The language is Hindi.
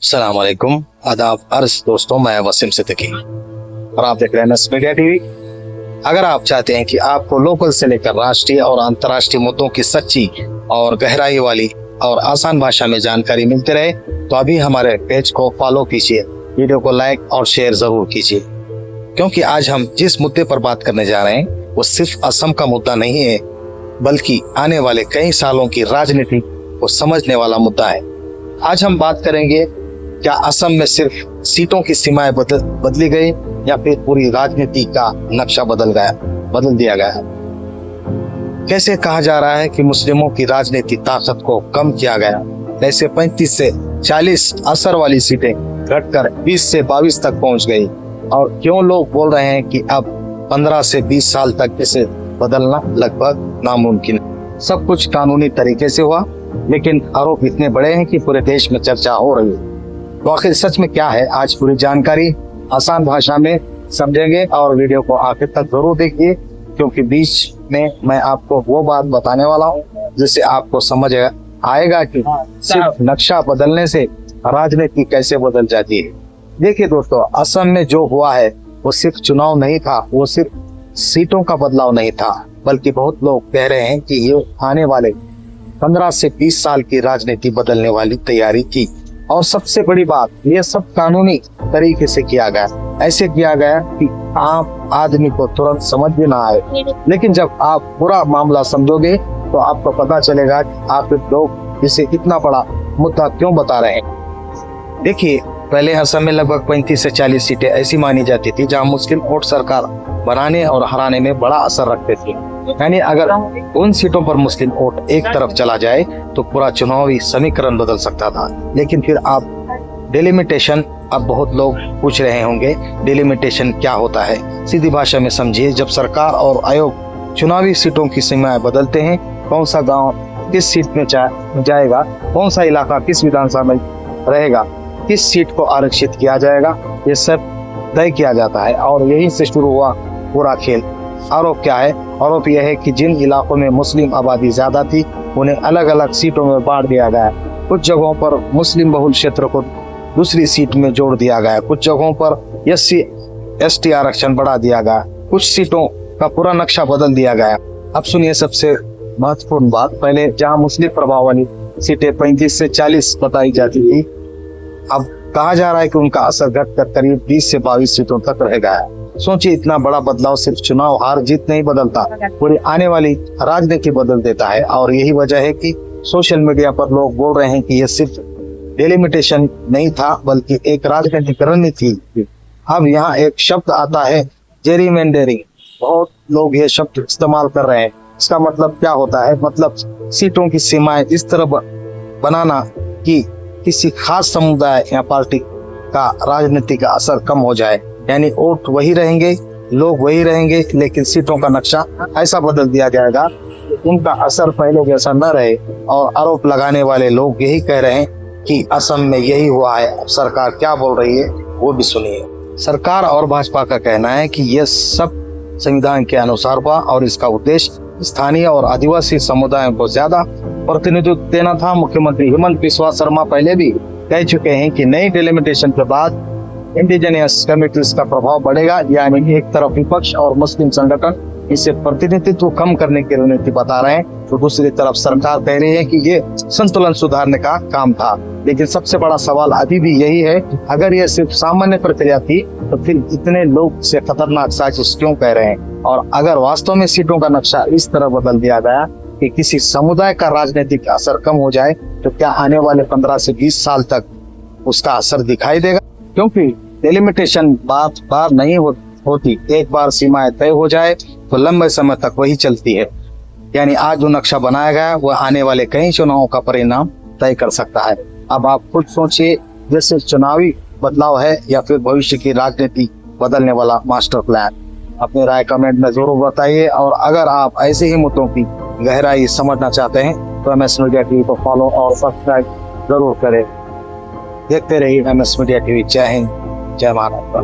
अस्सलाम वालेकुम, आदाब अर्ज दोस्तों, मैं वसीम सिद्दीकी और आप देख रहे हैं नस मीडिया टीवी। अगर आप चाहते हैं कि आपको लोकल से लेकर राष्ट्रीय और अंतर्राष्ट्रीय मुद्दों की सच्ची और गहराई वाली और आसान भाषा में जानकारी मिलती रहे तो अभी हमारे पेज को फॉलो कीजिए, वीडियो को लाइक और शेयर जरूर कीजिए, क्योंकि आज हम जिस मुद्दे पर बात करने जा रहे हैं वो सिर्फ असम का मुद्दा नहीं है, बल्कि आने वाले कई सालों की राजनीति को समझने वाला मुद्दा है। आज हम बात करेंगे, क्या असम में सिर्फ सीटों की सीमाएं बदली गई या फिर पूरी राजनीति का नक्शा बदल दिया गया। कैसे कहा जा रहा है कि मुस्लिमों की राजनीतिक ताकत को कम किया गया, कैसे 35 से 40 असर वाली सीटें घटकर 20 से 22 तक पहुंच गई, और क्यों लोग बोल रहे हैं कि अब 15 से 20 साल तक इसे बदलना लगभग नामुमकिन है। सब कुछ कानूनी तरीके से हुआ, लेकिन आरोप इतने बड़े हैं कि पूरे देश में चर्चा हो रही है। तो आखिर सच में क्या है, आज पूरी जानकारी आसान भाषा में समझेंगे और वीडियो को आखिर तक जरूर देखिए, क्योंकि बीच में मैं आपको वो बात बताने वाला हूँ जिससे आपको समझ आएगा कि सिर्फ नक्शा बदलने से राजनीति कैसे बदल जाती है। देखिए दोस्तों, असम में जो हुआ है वो सिर्फ चुनाव नहीं था, वो सिर्फ सीटों का बदलाव नहीं था, बल्कि बहुत लोग कह रहे हैं कि ये आने वाले 15 से 20 साल की राजनीति बदलने वाली तैयारी थी। और सबसे बड़ी बात, ये सब कानूनी तरीके से किया गया, ऐसे किया गया कि आम आदमी को तुरंत समझ भी ना आए, लेकिन जब आप पूरा मामला समझोगे तो आपको पता चलेगा कि आप लोग इसे इतना बड़ा मुद्दा क्यों बता रहे हैं। देखिए, पहले असम में लगभग 35 से 40 सीटें ऐसी मानी जाती थी जहां मुस्लिम वोट सरकार बनाने और हराने में बड़ा असर रखते थे। यानी अगर उन सीटों पर मुस्लिम वोट एक तरफ चला जाए तो पूरा चुनावी समीकरण बदल सकता था। लेकिन फिर आप डिलिमिटेशन, अब बहुत लोग पूछ रहे होंगे डिलिमिटेशन क्या होता है। सीधी भाषा में समझिए, जब सरकार और आयोग चुनावी सीटों की सीमाएं बदलते हैं, कौन सा गांव किस सीट में जाएगा, कौन सा इलाका किस विधानसभा में रहेगा, किस सीट को आरक्षित किया जाएगा, ये सब तय किया जाता है। और यहीं से शुरू हुआ पूरा खेल। आरोप क्या है? आरोप यह है कि जिन इलाकों में मुस्लिम आबादी ज्यादा थी उन्हें अलग अलग सीटों में बांट दिया गया। कुछ जगहों पर मुस्लिम बहुल क्षेत्र को दूसरी सीट में जोड़ दिया गया, कुछ जगहों पर SC/ST आरक्षण बढ़ा दिया गया, कुछ सीटों का पूरा नक्शा बदल दिया गया। अब सुनिए सबसे महत्वपूर्ण बात, पहले जहां मुस्लिम प्रभाव वाली सीटें 35 से 40 बताई जाती थी, अब कहा जा रहा है कि उनका असर घटकर करीब 20 से 22 सीटों तक रह गया। सोचिए, इतना बड़ा बदलाव सिर्फ चुनाव हार जीत नहीं बदलता, पूरी आने वाली राजनीति बदल देता है। और यही वजह है कि सोशल मीडिया पर लोग बोल रहे हैं कि यह सिर्फ डिलिमिटेशन नहीं था, बल्कि एक राजनीतिक रणनीति थी। अब यहाँ एक शब्द आता है, जेरीमेंडरिंग। बहुत लोग ये शब्द इस्तेमाल कर रहे हैं। इसका मतलब क्या होता है? मतलब सीटों की सीमाएं इस तरह बनाना कि किसी खास समुदाय या पार्टी का राजनीति का असर कम हो जाए। यानी वोट वही रहेंगे, लोग वही रहेंगे, लेकिन सीटों का नक्शा ऐसा बदल दिया जाएगा कि उनका असर पहले जैसा न रहे। और आरोप लगाने वाले लोग यही कह रहे हैं कि असम में यही हुआ है। अब सरकार क्या बोल रही है वो भी सुनिए। सरकार और भाजपा का कहना है कि यह सब संविधान के अनुसार हुआ और इसका उद्देश्य स्थानीय और आदिवासी समुदायों को ज्यादा प्रतिनिधित्व देना था। मुख्यमंत्री हेमंत बिस्वा शर्मा पहले भी कह चुके हैं कि नई डिलिमिटेशन के बाद इंडिजिनियस कम्युनिटीज का प्रभाव बढ़ेगा। यानी एक तरफ विपक्ष और मुस्लिम संगठन इसे प्रतिनिधित्व कम करने की रणनीति बता रहे हैं, तो दूसरी तरफ सरकार कह रही है कि ये संतुलन सुधारने का काम था। लेकिन सबसे बड़ा सवाल अभी भी यही है, अगर ये सिर्फ सामान्य प्रक्रिया थी तो फिर इतने लोग से खतरनाक साजिश क्यों कह रहे हैं? और अगर वास्तव में सीटों का नक्शा इस तरह बदल दिया गया कि किसी समुदाय का राजनीतिक असर कम हो जाए, तो क्या आने वाले 15 से 20 साल तक उसका असर दिखाई देगा? क्योंकि डिलिमिटेशन बार नहीं होती, एक बार सीमाएं तय हो जाए तो लंबे समय तक वही चलती है। यानी आज जो नक्शा बनाया गया वह आने वाले कई चुनावों का परिणाम तय कर सकता है। अब आप खुद सोचिए, जैसे चुनावी बदलाव है या फिर भविष्य की राजनीति बदलने वाला मास्टर प्लान। अपनी राय कमेंट में जरूर बताइए, और अगर आप ऐसे ही मुद्दों की गहराई समझना चाहते हैं तो MS मीडिया टीवी को फॉलो और सब्सक्राइब जरूर करें। देखते रहिए MS मीडिया टीवी। जय हिंद, जय महाराष्ट्र।